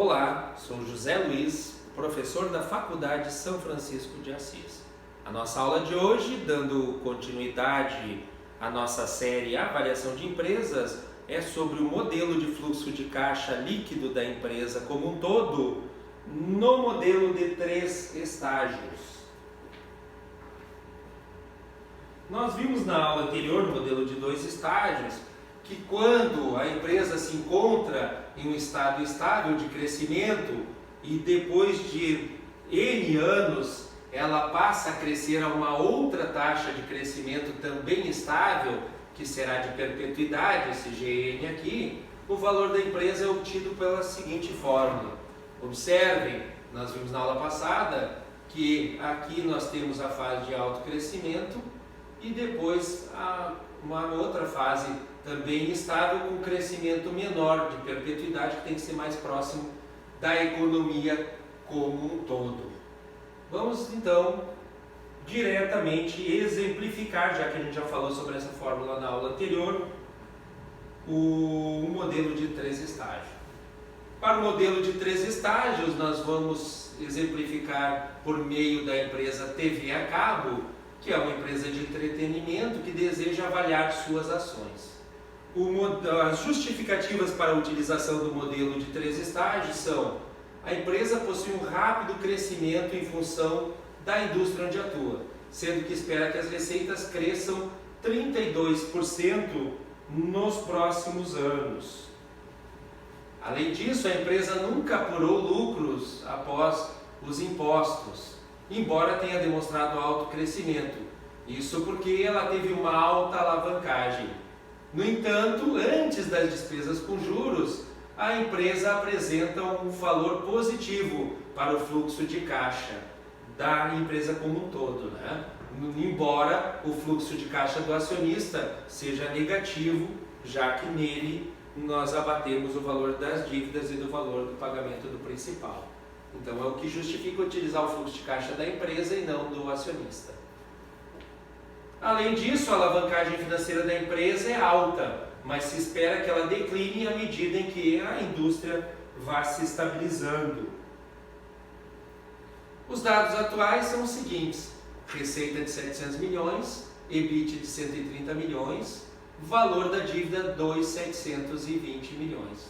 Olá, sou José Luiz, professor da Faculdade São Francisco de Assis. A nossa aula de hoje, dando continuidade à nossa série Avaliação de Empresas, é sobre o modelo de fluxo de caixa líquido da empresa como um todo, no modelo de 3 estágios. Nós vimos na aula anterior, no modelo de 2 estágios, que quando a empresa se encontra em um estado estável de crescimento e depois de N anos ela passa a crescer a uma outra taxa de crescimento também estável, que será de perpetuidade, esse GN aqui, o valor da empresa é obtido pela seguinte fórmula. Observem, nós vimos na aula passada que aqui nós temos a fase de alto crescimento e depois uma outra fase também estável com crescimento menor de perpetuidade, que tem que ser mais próximo da economia como um todo. Vamos então diretamente exemplificar, já que a gente já falou sobre essa fórmula na aula anterior, o modelo de 3 estágios. Para o modelo de 3 estágios, nós vamos exemplificar por meio da empresa TV a cabo, que é uma empresa de entretenimento que deseja avaliar suas ações. As justificativas para a utilização do modelo de 3 estágios são: a empresa possui um rápido crescimento em função da indústria onde atua, sendo que espera que as receitas cresçam 32% nos próximos anos. Além disso, a empresa nunca apurou lucros após os impostos, embora tenha demonstrado alto crescimento. Isso porque ela teve uma alta alavancagem. No entanto, antes das despesas com juros, a empresa apresenta um valor positivo para o fluxo de caixa da empresa como um todo, né? Embora o fluxo de caixa do acionista seja negativo, já que nele nós abatemos o valor das dívidas e do valor do pagamento do principal. Então é o que justifica utilizar o fluxo de caixa da empresa e não do acionista. Além disso, a alavancagem financeira da empresa é alta, mas se espera que ela decline à medida em que a indústria vá se estabilizando. Os dados atuais são os seguintes: receita de 700 milhões, EBIT de 130 milhões, valor da dívida 2.720 milhões.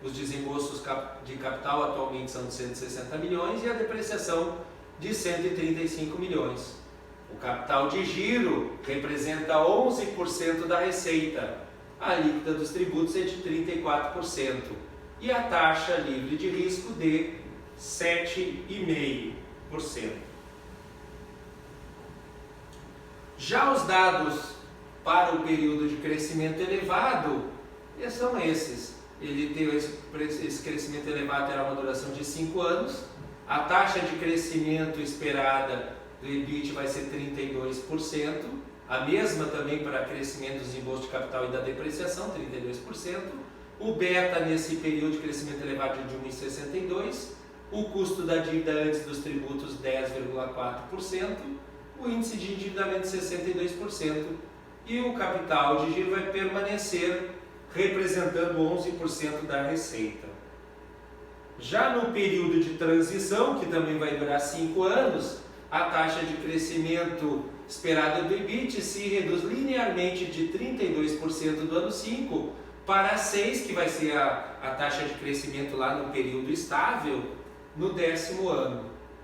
Os desembolsos de capital atualmente são de 160 milhões e a depreciação de 135 milhões. O capital de giro representa 11% da receita, a líquida dos tributos é de 34% e a taxa livre de risco de 7,5%. Já os dados para o período de crescimento elevado são esses. Ele teve esse crescimento elevado, terá uma duração de 5 anos. A taxa de crescimento esperada do EBIT vai ser 32%. A mesma também para crescimento dos impostos de capital e da depreciação, 32%. O beta nesse período de crescimento elevado de 1,62%. O custo da dívida antes dos tributos, 10,4%. O índice de endividamento, 62%. E o capital de giro vai permanecer representando 11% da receita. Já no período de transição, que também vai durar 5 anos, a taxa de crescimento esperada do EBIT se reduz linearmente de 32% do ano 5 para 6%, que vai ser a taxa de crescimento lá no período estável, no 10º ano.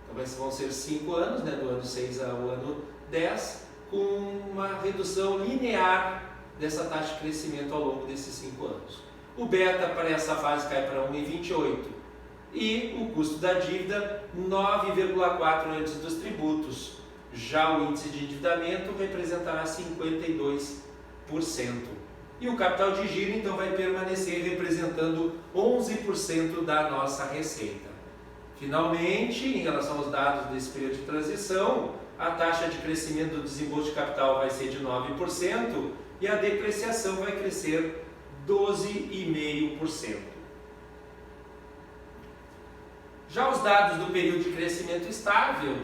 Então vão ser 5 anos, né, do ano 6 ao ano 10, com uma redução linear dessa taxa de crescimento ao longo desses 5 anos. O beta para essa fase cai para 1,28 e o custo da dívida 9,4 antes dos tributos. Já o índice de endividamento representará 52%. E o capital de giro então vai permanecer representando 11% da nossa receita. Finalmente, em relação aos dados desse período de transição, a taxa de crescimento do desembolso de capital vai ser de 9% e a depreciação vai crescer 12,5%. Já os dados do período de crescimento estável,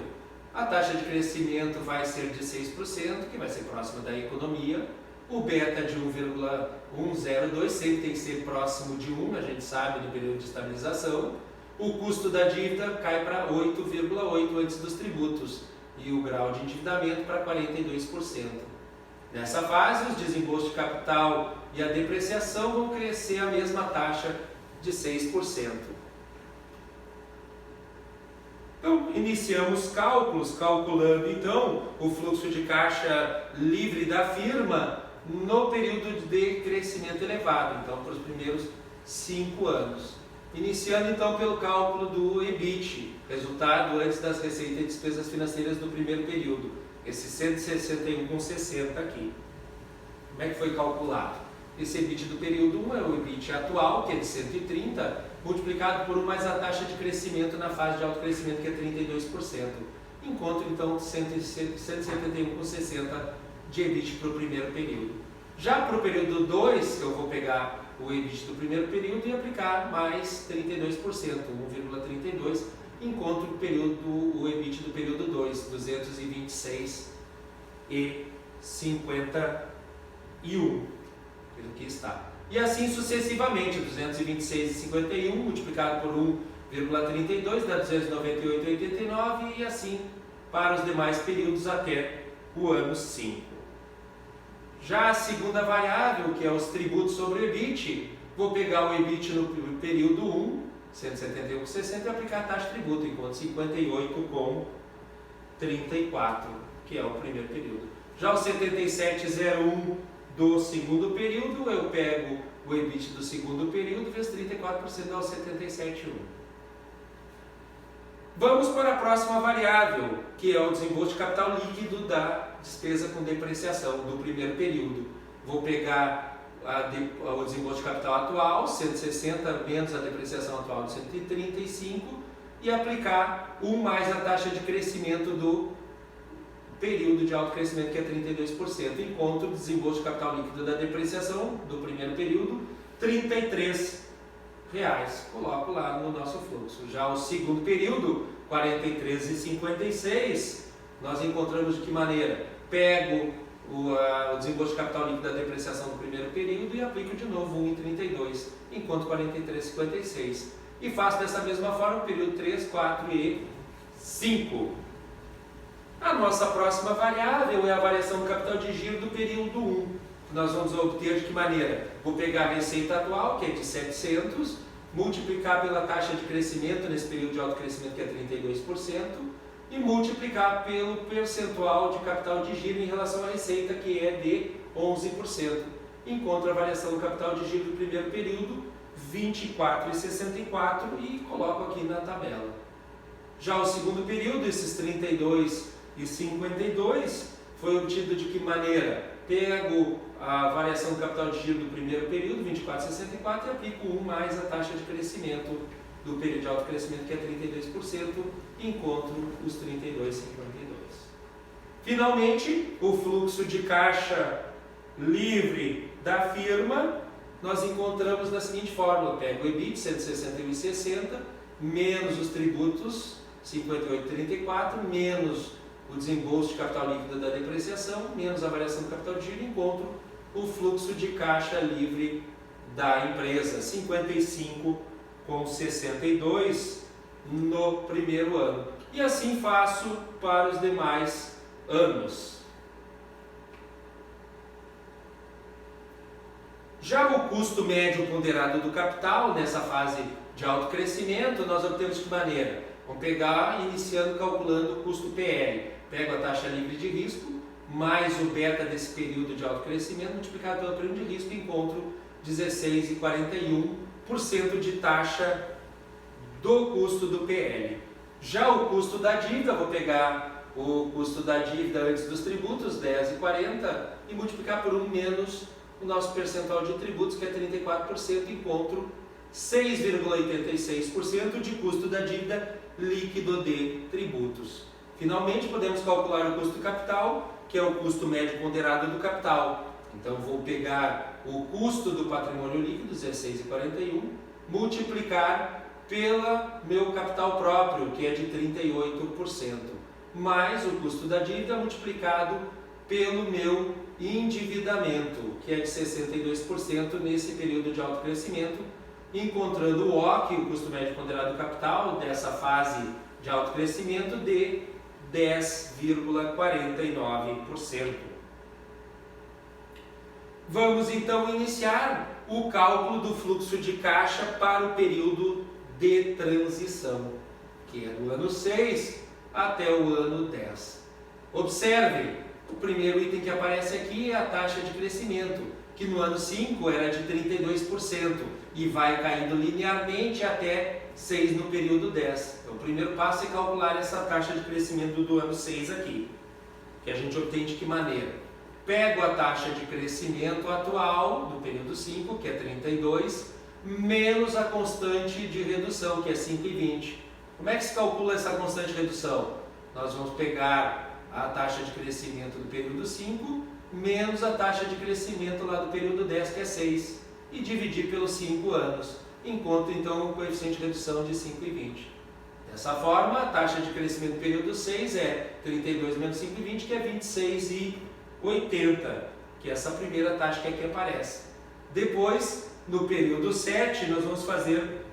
a taxa de crescimento vai ser de 6%, que vai ser próxima da economia. O beta de 1,102 sempre tem que ser próximo de 1, a gente sabe, no período de estabilização. o custo da dívida cai para 8,8% antes dos tributos e o grau de endividamento para 42%. Nessa fase, os desembolsos de capital e a depreciação vão crescer a mesma taxa de 6%. Então, iniciamos cálculos, calculando então o fluxo de caixa livre da firma no período de crescimento elevado, então para os primeiros 5 anos. Iniciando então pelo cálculo do EBIT, resultado antes das receitas e despesas financeiras do primeiro período, esse 161,60 aqui. Como é que foi calculado? Esse EBIT do período 1 é o EBIT atual, que é de 130, multiplicado por 1 mais a taxa de crescimento na fase de alto crescimento, que é 32%. Encontro então 171,60 de EBIT para o primeiro período. Já para o período 2, eu vou pegar o EBIT do primeiro período e aplicar mais 32%, 1,32, encontro o EBIT do período 2, 226,51. Aqui está. E assim sucessivamente, 226,51 multiplicado por 1,32 dá 298,89 e assim para os demais períodos até o ano 5. Já a segunda variável, que é os tributos sobre o EBIT, vou pegar o EBIT no período 1, 171,60 e aplicar a taxa de tributo, enquanto 58,34, que é o primeiro período. Já o 77,01 do segundo período, eu pego o EBIT do segundo período vezes 34% dá o 77,1. Vamos para a próxima variável, que é o desembolso de capital líquido da despesa com depreciação do primeiro período. Vou pegar o desembolso de capital atual, 160 menos a depreciação atual de 135 e aplicar 1 mais a taxa de crescimento do período de alto crescimento, que é 32%. Encontro o desembolso de capital líquido da depreciação do primeiro período, R$ 33. Coloco lá no nosso fluxo. Já o segundo período, 43,56, nós encontramos de que maneira? Pego o desembolso de capital líquido da depreciação do primeiro período e aplico de novo 1,32, enquanto 43,56. E faço dessa mesma forma o período 3, 4 e 5. A nossa próxima variável é a variação do capital de giro do período 1. Nós vamos obter de que maneira? Vou pegar a receita atual, que é de 700, multiplicar pela taxa de crescimento nesse período de alto crescimento, que é 32%, e multiplicar pelo percentual de capital de giro em relação à receita, que é de 11%. Encontro a variação do capital de giro do primeiro período, 24,64, e coloco aqui na tabela. Já o segundo período, esses 32,52, foi obtido de que maneira? Pego a variação do capital de giro do primeiro período, 24,64, e aplico 1 mais a taxa de crescimento do período de alto crescimento, que é 32%, e encontro os 32,52. Finalmente, o fluxo de caixa livre da firma, nós encontramos na seguinte fórmula: pego o EBIT, 161,60, menos os tributos, 58,34, menos o desembolso de capital líquido da depreciação, menos a variação do capital de giro, encontro o fluxo de caixa livre da empresa, 55,62 no primeiro ano. E assim faço para os demais anos. Já o custo médio ponderado do capital, nessa fase de alto crescimento, nós obtemos de que maneira? Vamos pegar, iniciando calculando o custo PL. Pego a taxa livre de risco, mais o beta desse período de alto crescimento, multiplicado pelo prêmio de risco, encontro 16,41% de taxa do custo do PL. Já o custo da dívida, vou pegar o custo da dívida antes dos tributos, 10,40, e multiplicar por 1 menos o nosso percentual de tributos, que é 34%, encontro 6,86% de custo da dívida líquido de tributos. Finalmente, podemos calcular o custo do capital, que é o custo médio ponderado do capital. Então, vou pegar o custo do patrimônio líquido, 16,41, multiplicar pelo meu capital próprio, que é de 38%, mais o custo da dívida multiplicado pelo meu endividamento, que é de 62% nesse período de alto crescimento, encontrando o OC, o custo médio ponderado do capital, dessa fase de alto crescimento de 10,49%. Vamos então iniciar o cálculo do fluxo de caixa para o período de transição, que é do ano 6 até o ano 10. Observe, o primeiro item que aparece aqui é a taxa de crescimento, que no ano 5 era de 32% e vai caindo linearmente até 6 no período 10. Então, o primeiro passo é calcular essa taxa de crescimento do ano 6 aqui, que a gente obtém de que maneira? Pego a taxa de crescimento atual do período 5, que é 32, menos a constante de redução, que é 5,20. Como é que se calcula essa constante de redução? Nós vamos pegar a taxa de crescimento do período 5 menos a taxa de crescimento lá do período 10, que é 6, e dividir pelos 5 anos. Encontro então o coeficiente de redução de 5,20. Dessa forma, a taxa de crescimento do período 6 é 32 menos 5,20, que é 26,80, que é essa primeira taxa que aqui aparece. Depois, no período 7, nós vamos fazer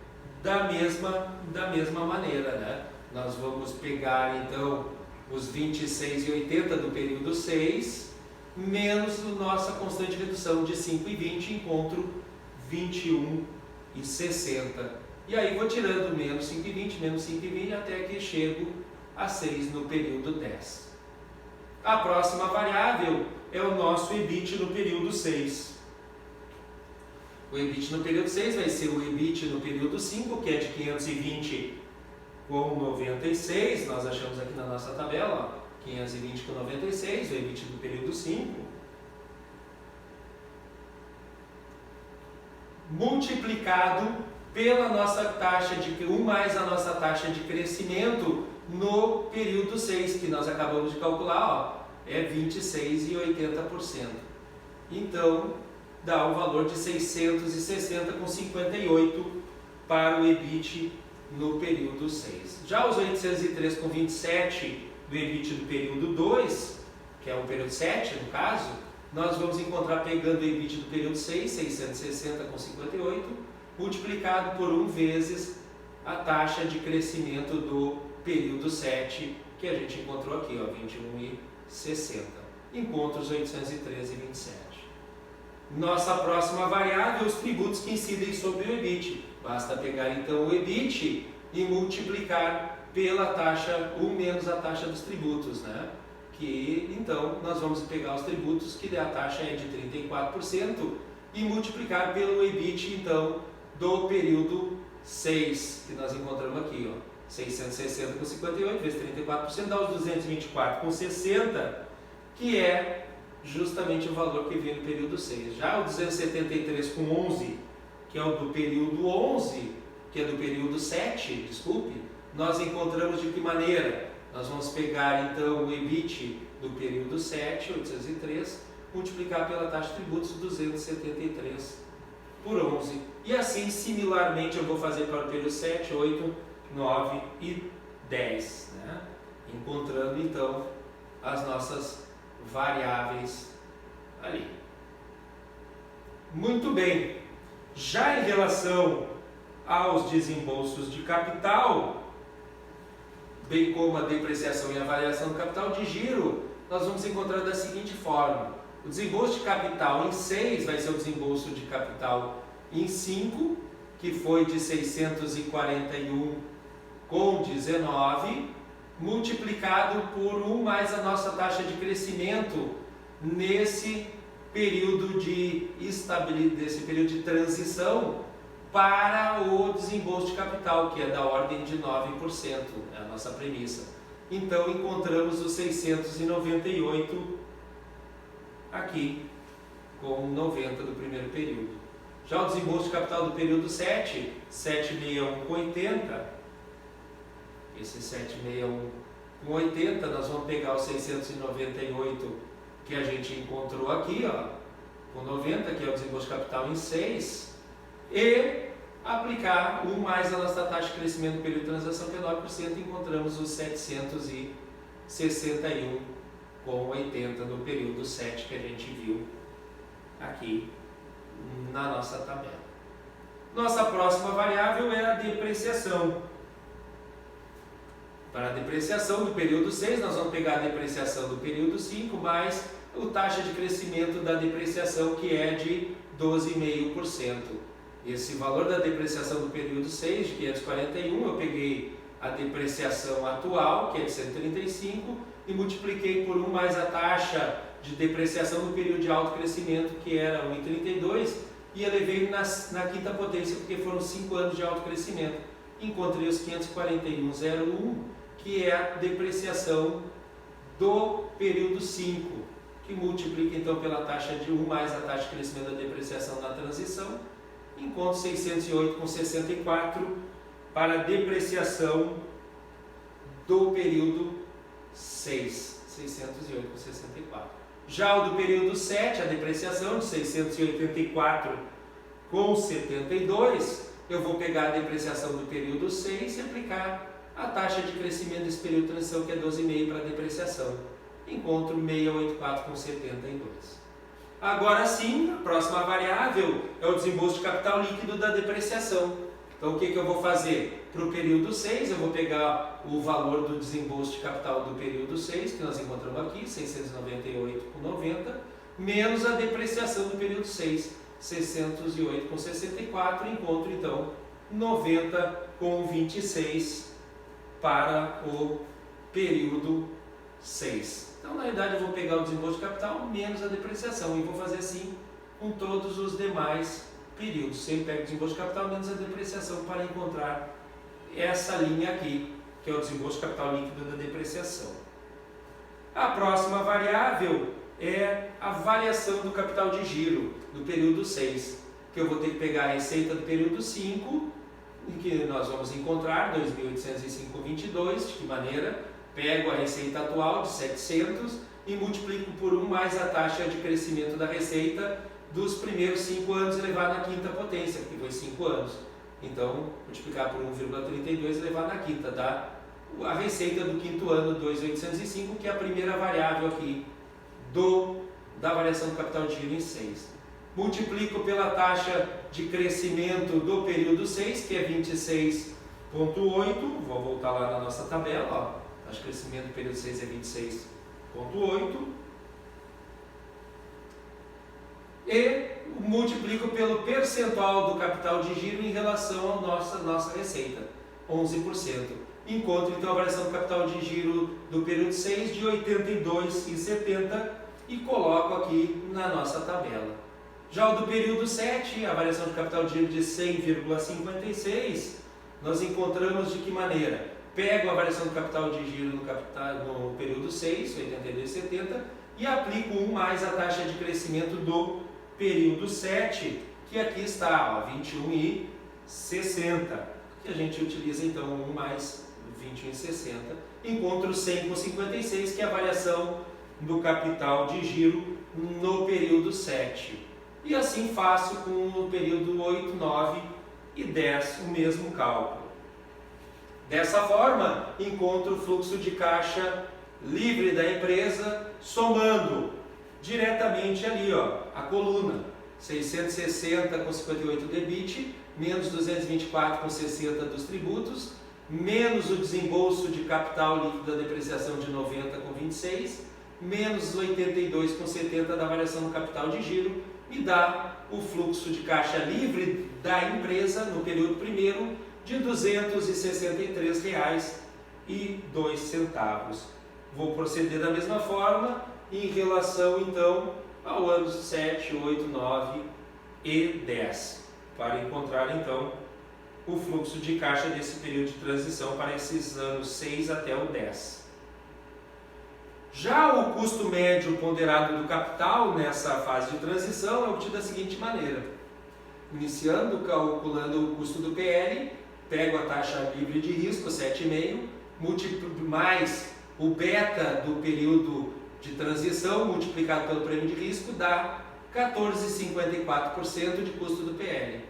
da mesma maneira, né? Nós vamos pegar então os 26,80 do período 6, menos a nossa constante de redução de 5,20, encontro 21,60. E aí vou tirando menos 5,20, até que chego a 6 no período 10. A próxima variável é o nosso EBIT no período 6. O EBIT no período 6 vai ser o EBIT no período 5, que é de 520,96. Nós achamos aqui na nossa tabela, ó, 520,96, o EBIT do período 5. Multiplicado pela nossa taxa de 1 mais a nossa taxa de crescimento no período 6, que nós acabamos de calcular, ó, é 26,80%. Então, dá o valor de 660,58 para o EBIT no período 6. Já os 803,27 do EBIT do período 2, que é o período 7 no caso, nós vamos encontrar pegando o EBIT do período 6, 660,58, multiplicado por 1 vezes a taxa de crescimento do período 7, que a gente encontrou aqui, ó, 21,60. Encontro os 813,27. Nossa próxima variável, os tributos que incidem sobre o EBIT. Basta pegar então o EBIT e multiplicar pela taxa 1 menos a taxa dos tributos, né? Que então nós vamos pegar os tributos, que a taxa é de 34%, e multiplicar pelo EBIT então do período 6, que nós encontramos aqui, ó, 660,58 vezes 34% dá os 224,60, que é justamente o valor que vem no período 6. Já o 273,11, que é o do período 11, que é do período 7, desculpe, nós encontramos de que maneira? Nós vamos pegar então o EBIT do período 7, 803, multiplicar pela taxa de tributos, 273 por 11. E assim, similarmente, eu vou fazer para o período 7, 8, 9 e 10, né? Encontrando então as nossas variáveis ali. Muito bem. Já em relação aos desembolsos de capital, bem como a depreciação e a variação do capital de giro, nós vamos encontrar da seguinte forma. O desembolso de capital em 6 vai ser o desembolso de capital em 5, que foi de 641,19, multiplicado por 1 mais a nossa taxa de crescimento nesse período de estabilidade, desse período de transição para o desembolso de capital, que é da ordem de 9%, é a nossa premissa. Então, encontramos os 698 aqui, com 90 do primeiro período. Já o desembolso de capital do período 7, 761,80, esse 761,80, nós vamos pegar os 698 que a gente encontrou aqui, ó, com 90, que é o desembolso de capital em 6, e aplicar 1 mais a nossa taxa de crescimento do período de transação, que é 9%, encontramos os 761,80 no período 7 que a gente viu aqui na nossa tabela. Nossa próxima variável é a depreciação. Para a depreciação do período 6, nós vamos pegar a depreciação do período 5 mais a taxa de crescimento da depreciação, que é de 12,5%. Esse valor da depreciação do período 6, de 541, eu peguei a depreciação atual, que é de 135, e multipliquei por 1 mais a taxa de depreciação do período de alto crescimento, que era 1,32, e elevei na quinta potência, porque foram 5 anos de alto crescimento. Encontrei os 541,01, que é a depreciação do período 5, que multiplica então pela taxa de 1 mais a taxa de crescimento da depreciação na transição. Encontro 608,64 para a depreciação do período 6, 608,64. Já o do período 7, a depreciação de 684,72, eu vou pegar a depreciação do período 6 e aplicar a taxa de crescimento desse período de transição, que é 12,5 para a depreciação. Encontro 684,72. Agora sim, a próxima variável é o desembolso de capital líquido da depreciação. Então, o que eu vou fazer? Para o período 6, eu vou pegar o valor do desembolso de capital do período 6, que nós encontramos aqui, 698,90, menos a depreciação do período 6, 608,64, encontro então 90,26 para o período 6. Então, na verdade, eu vou pegar o desembolso de capital menos a depreciação e vou fazer assim com todos os demais períodos. Sempre pego o desembolso de capital menos a depreciação para encontrar essa linha aqui, que é o desembolso de capital líquido da depreciação. A próxima variável é a variação do capital de giro do período 6, que eu vou ter que pegar a receita do período 5, em que nós vamos encontrar 2.805,22, de que maneira? Pego a receita atual de 700 e multiplico por 1 mais a taxa de crescimento da receita dos primeiros 5 anos elevado na quinta potência, porque foi 5 anos. Então, multiplicar por 1,32 elevado na quinta, dá a receita do quinto ano, 2.805, que é a primeira variável aqui da variação do capital de giro em 6. Multiplico pela taxa de crescimento do período 6, que é 26,8. Vou voltar lá na nossa tabela, ó. A taxa de crescimento do período 6 é 26,8. E multiplico pelo percentual do capital de giro em relação à nossa receita, 11%. Encontro então a variação do capital de giro do período 6 de 82,70 e coloco aqui na nossa tabela. Já o do período 7, a variação de capital de giro de 100,56, nós encontramos de que maneira? Pego a variação do capital de giro no período 6, 82,70, e aplico 1 mais a taxa de crescimento do período 7, que aqui está, 21,60, que a gente utiliza então 1 mais 21,60, encontro 100,56, que é a variação do capital de giro no período 7. E assim faço com o período 8, 9 e 10, o mesmo cálculo. Dessa forma, encontro o fluxo de caixa livre da empresa, somando diretamente ali, a coluna 660,58 do EBIT, menos 224,60 dos tributos, menos o desembolso de capital líquido da depreciação de 90,26, menos 82,70 da variação do capital de giro, me dá o fluxo de caixa livre da empresa no período primeiro de R$ 263,02. Vou proceder da mesma forma em relação então ao anos 7, 8, 9 e 10, para encontrar então o fluxo de caixa desse período de transição para esses anos 6 até o 10. Já o custo médio ponderado do capital nessa fase de transição é obtido da seguinte maneira: iniciando calculando o custo do PL, pego a taxa livre de risco, 7,5, mais o beta do período de transição multiplicado pelo prêmio de risco dá 14,54% de custo do PL.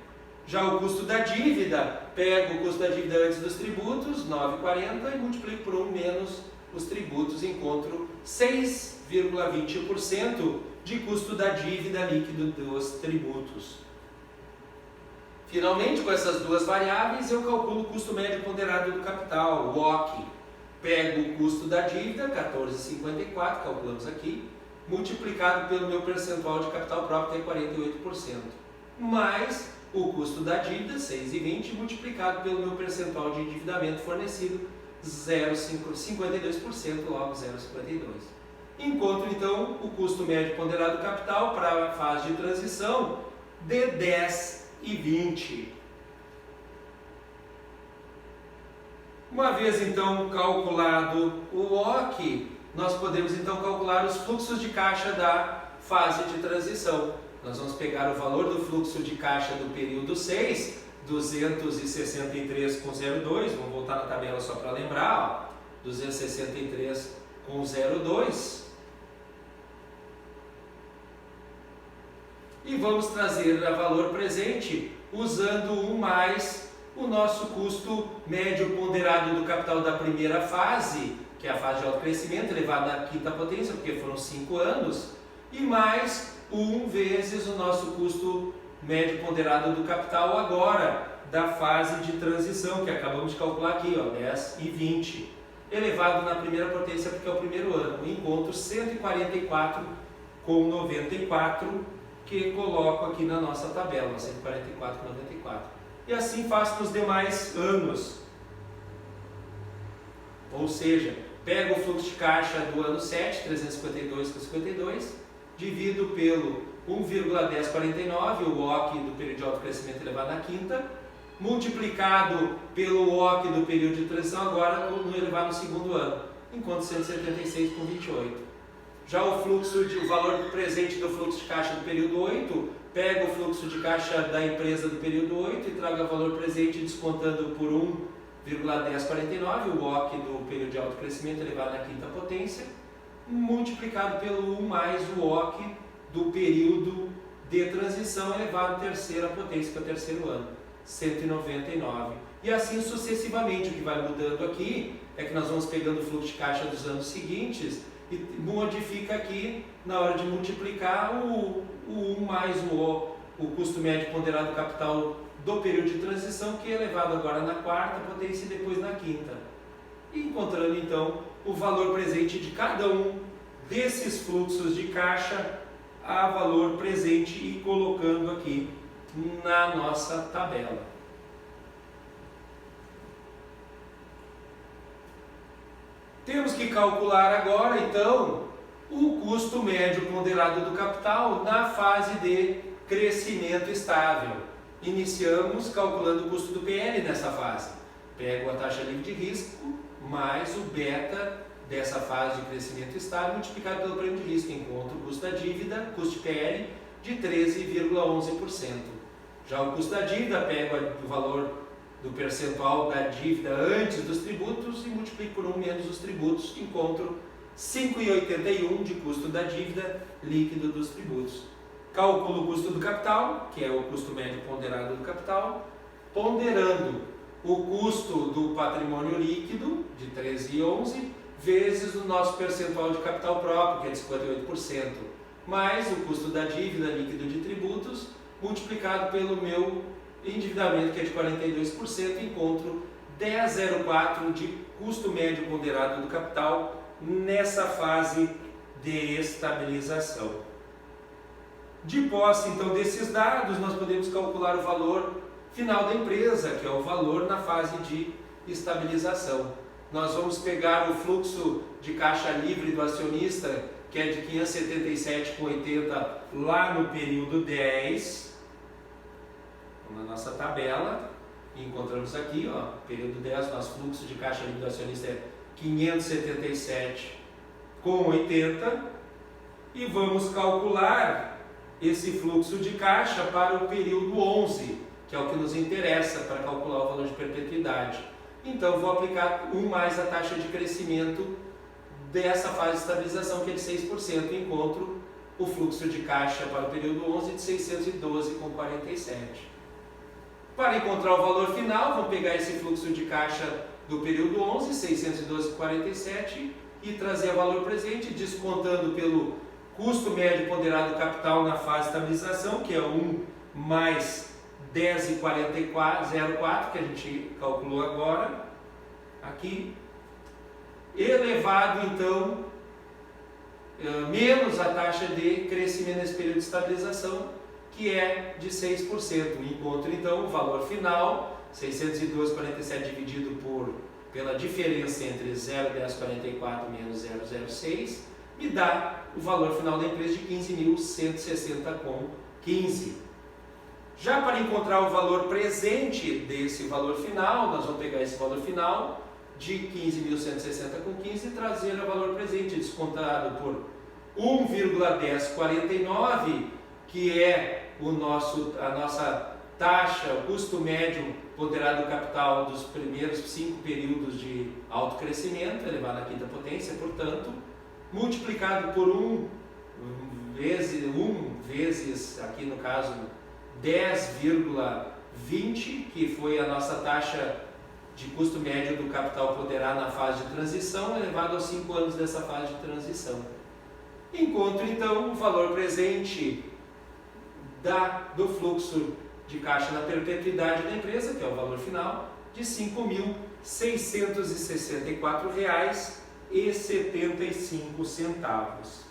Já o custo da dívida, pego o custo da dívida antes dos tributos, 9,40, e multiplico por 1 menos os tributos, encontro 6,20% de custo da dívida líquido dos tributos. Finalmente, com essas duas variáveis, eu calculo o custo médio ponderado do capital, o WOC. Pego o custo da dívida, 14,54, calculamos aqui, multiplicado pelo meu percentual de capital próprio, que é 48%, mais o custo da dívida, 6,20, multiplicado pelo meu percentual de endividamento fornecido, 0,52%, logo 0,52. Encontro, então, o custo médio ponderado do capital para a fase de transição de 10,20. Uma vez, então, calculado o WOC, nós podemos, então, calcular os fluxos de caixa da fase de transição. Nós vamos pegar o valor do fluxo de caixa do período 6, 263,02, vamos voltar na tabela só para lembrar, ó, 263,02. E vamos trazer a valor presente usando o mais o nosso custo médio ponderado do capital da primeira fase, que é a fase de alto crescimento, elevado à quinta potência, porque foram 5 anos, e mais 1 vezes o nosso custo médio ponderado do capital agora, da fase de transição, que acabamos de calcular aqui, ó, 10,20, elevado na primeira potência, porque é o primeiro ano. Encontro 144,94, que coloco aqui na nossa tabela, 144,94. E assim faço nos demais anos. Ou seja, pego o fluxo de caixa do ano 7, 352,52, divido pelo 1,1049, o WOC do período de alto crescimento elevado à quinta, multiplicado pelo WOC do período de transição agora no elevado no segundo ano, enquanto 176,28. Já o valor presente do fluxo de caixa do período 8, pego o fluxo de caixa da empresa do período 8 e trago o valor presente descontando por 1,1049, o WOC do período de alto crescimento elevado à quinta potência, multiplicado pelo 1 mais o WOC do período de transição elevado à terceira potência, que é o terceiro ano, 199. E assim sucessivamente. O que vai mudando aqui é que nós vamos pegando o fluxo de caixa dos anos seguintes e modifica aqui, na hora de multiplicar, o 1 mais o custo médio ponderado do capital do período de transição, que é elevado agora na quarta potência e depois na quinta. E encontrando então o valor presente de cada um desses fluxos de caixa a valor presente e colocando aqui na nossa tabela. Temos que calcular agora, então, o custo médio ponderado do capital na fase de crescimento estável. Iniciamos calculando o custo do PL nessa fase. Pego a taxa livre de risco mais o beta dessa fase de crescimento estável multiplicado pelo prêmio de risco. Encontro o custo da dívida, custo de PL, de 13,11%. Já o custo da dívida, pego o valor do percentual da dívida antes dos tributos e multiplico por 1 menos os tributos, encontro 5,81 de custo da dívida líquido dos tributos. Calculo o custo do capital, que é o custo médio ponderado do capital, ponderando o custo do patrimônio líquido, de 13,11, vezes o nosso percentual de capital próprio, que é de 58%, mais o custo da dívida líquido de tributos, multiplicado pelo meu endividamento, que é de 42%, encontro 10,04 de custo médio ponderado do capital nessa fase de estabilização. De posse, então, desses dados, nós podemos calcular o valor final da empresa, que é o valor na fase de estabilização. Nós vamos pegar o fluxo de caixa livre do acionista, que é de 577,80 lá no período 10, na nossa tabela, e encontramos aqui, ó, período 10, nosso fluxo de caixa livre do acionista é 577,80, e vamos calcular esse fluxo de caixa para o período 11, que é o que nos interessa para calcular o valor de perpetuidade. Então, vou aplicar 1 mais a taxa de crescimento dessa fase de estabilização, que é de 6%, e encontro o fluxo de caixa para o período 11 de 612,47. Para encontrar o valor final, vou pegar esse fluxo de caixa do período 11, 612,47, e trazer o valor presente, descontando pelo custo médio ponderado do capital na fase de estabilização, que é 1 mais 10,04 que a gente calculou agora, aqui, elevado então, menos a taxa de crescimento nesse período de estabilização, que é de 6%. Encontro então o valor final, 612,47 dividido pela diferença entre 0,1044 menos 0,06, me dá o valor final da empresa de 15.160,15. Já para encontrar o valor presente desse valor final, nós vamos pegar esse valor final de 15.160,15 e trazer o valor presente descontado por 1,1049, que é a nossa taxa, o custo médio ponderado do capital dos primeiros 5 períodos de alto crescimento, elevado à quinta potência, portanto, multiplicado por 1 vezes, aqui no caso, 10,20, que foi a nossa taxa de custo médio do capital ponderado na fase de transição, elevado aos 5 anos dessa fase de transição. Encontro então o valor presente do fluxo de caixa na perpetuidade da empresa, que é o valor final, de R$ 5.664,75.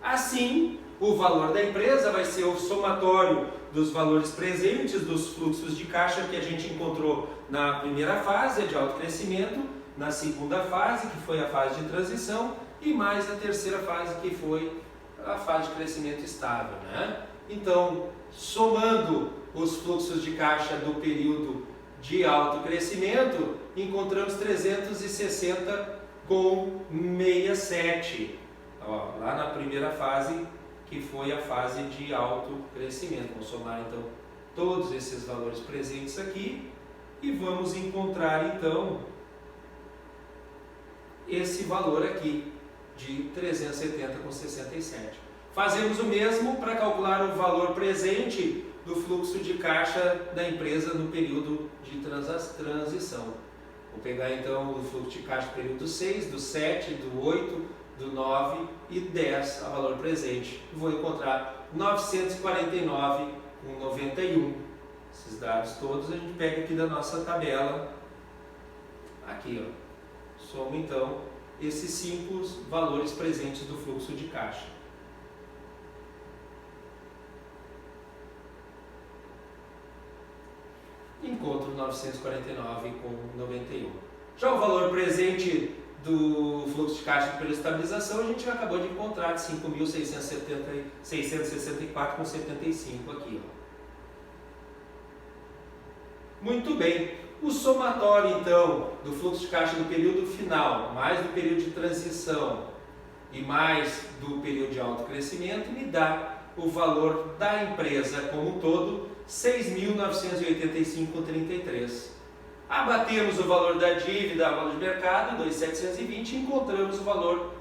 Assim, o valor da empresa vai ser o somatório dos valores presentes dos fluxos de caixa que a gente encontrou na primeira fase de alto crescimento, na segunda fase, que foi a fase de transição, e mais a terceira fase, que foi a fase de crescimento estável, né? Então, somando os fluxos de caixa do período de alto crescimento, encontramos 360,67, lá na primeira fase, que foi a fase de alto crescimento. Vamos somar então todos esses valores presentes aqui e vamos encontrar então esse valor aqui de 370,67. Fazemos o mesmo para calcular o valor presente do fluxo de caixa da empresa no período de transição. Vou pegar então o fluxo de caixa do período 6, do 7, do 8, do 9 e 10 a valor presente. Vou encontrar 949,91. Esses dados todos a gente pega aqui da nossa tabela. Aqui, ó. Soma então esses 5 valores presentes do fluxo de caixa. Encontro 949,91. Já o valor presente do fluxo de caixa pela estabilização, a gente acabou de encontrar de 5.664,75 aqui. Ó. Muito bem. O somatório, então, do fluxo de caixa do período final, mais do período de transição e mais do período de alto crescimento, me dá o valor da empresa como um todo, 6.985,33. Abatemos o valor da dívida, o valor de mercado, 2.720, e encontramos o valor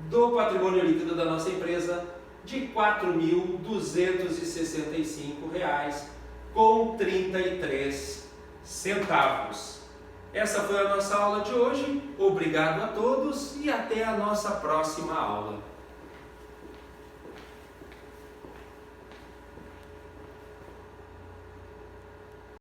do patrimônio líquido da nossa empresa de R$ 4.265,33. Essa foi a nossa aula de hoje. Obrigado a todos e até a nossa próxima aula.